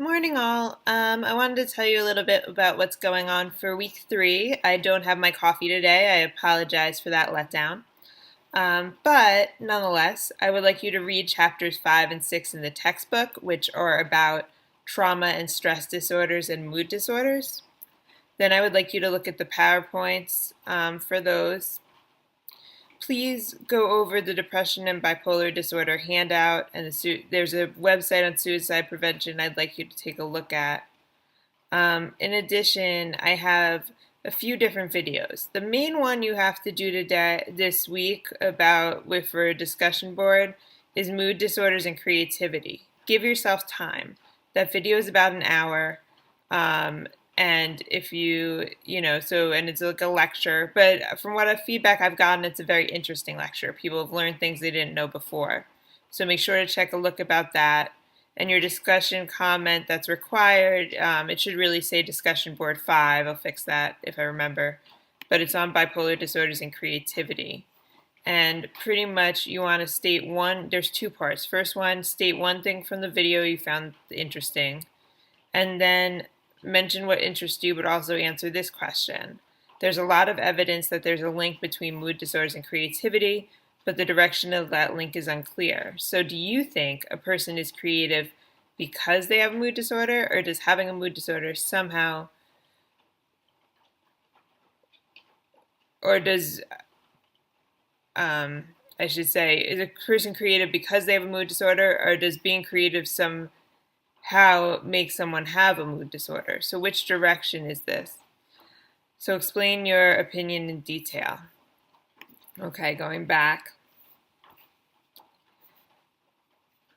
Morning, all. I wanted to tell you a little bit about what's going on for week 3. I don't have my coffee today. I apologize for that letdown. But nonetheless, I would like you to read chapters 5 and 6 in the textbook, which are about trauma and stress disorders and mood disorders. Then I would like you to look at the PowerPoints for those. Please go over the depression and bipolar disorder handout, and there's a website on suicide prevention I'd like you to take a look at. In addition, I have a few different videos. The main one you have to do this week for a discussion board is mood disorders and creativity. Give yourself time. That video is about an hour. And if and it's like a lecture, but from feedback I've gotten, it's a very interesting lecture. People have learned things they didn't know before. So make sure to check a look about that. And your discussion comment that's required, it should really say discussion board 5. I'll fix that if I remember. But it's on bipolar disorders and creativity. And pretty much you want to state there's 2 parts. First one, state one thing from the video you found interesting. And then mention what interests you, but also answer this question. There's a lot of evidence that there's a link between mood disorders and creativity, but the direction of that link is unclear. So do you think a person is creative because they have a mood disorder, or does having a mood disorder somehow, or does, I should say, is a person creative because they have a mood disorder, or does being creative somehow make someone have a mood disorder? So which direction is this? So explain your opinion in detail. Okay, going back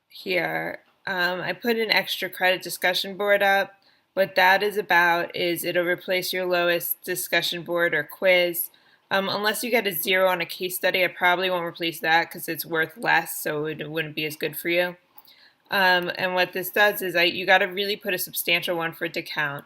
here, I put an extra credit discussion board up. What that is about is it'll replace your lowest discussion board or quiz. Unless you get a 0 on a case study, I probably won't replace that because it's worth less, so it wouldn't be as good for you. And what this does is you got to really put a substantial one for it to count.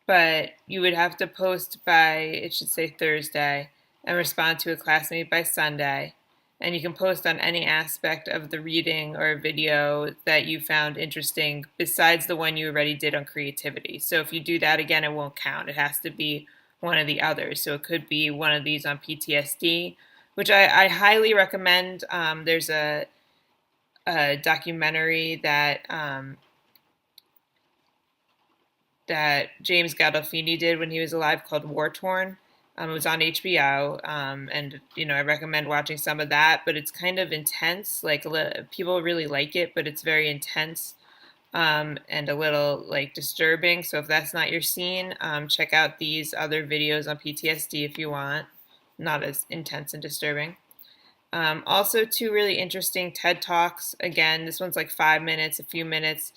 But you would have to post by, it should say Thursday, and respond to a classmate by Sunday. And you can post on any aspect of the reading or video that you found interesting besides the one you already did on creativity. So if you do that again, it won't count. It has to be one of the others. So it could be one of these on PTSD, which I highly recommend. There's a documentary that James Gandolfini did when he was alive called War Torn. It was on HBO, and I recommend watching some of that. But it's kind of intense. Like people really like it, but it's very intense and a little like disturbing. So if that's not your scene, check out these other videos on PTSD if you want. Not as intense and disturbing. Also, 2 really interesting TED Talks. Again, this one's like 5 minutes, a few minutes.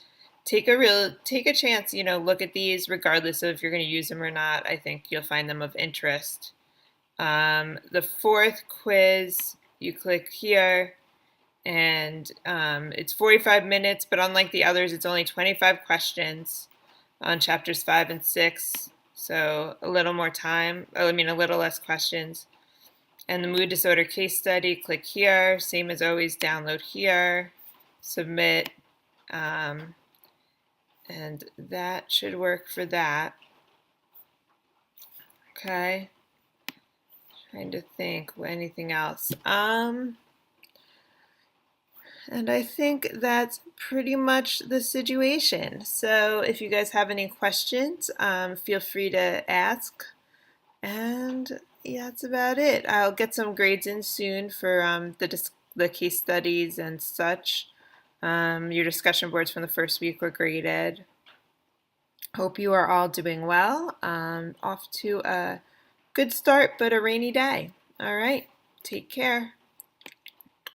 Take a chance, look at these regardless of if you're going to use them or not. I think you'll find them of interest. The 4th quiz, you click here, and it's 45 minutes, but unlike the others, it's only 25 questions on chapters 5 and 6. So a little more time, a little less questions. And the mood disorder case study, click here. Same as always, download here, submit, and that should work for that. Okay. Trying to think anything else. And I think that's pretty much the situation. So if you guys have any questions, feel free to ask. And yeah, that's about it. I'll get some grades in soon for the case studies and such. Your discussion boards from the first week were graded. Hope you are all doing well. Off to a good start, but a rainy day. All right, take care.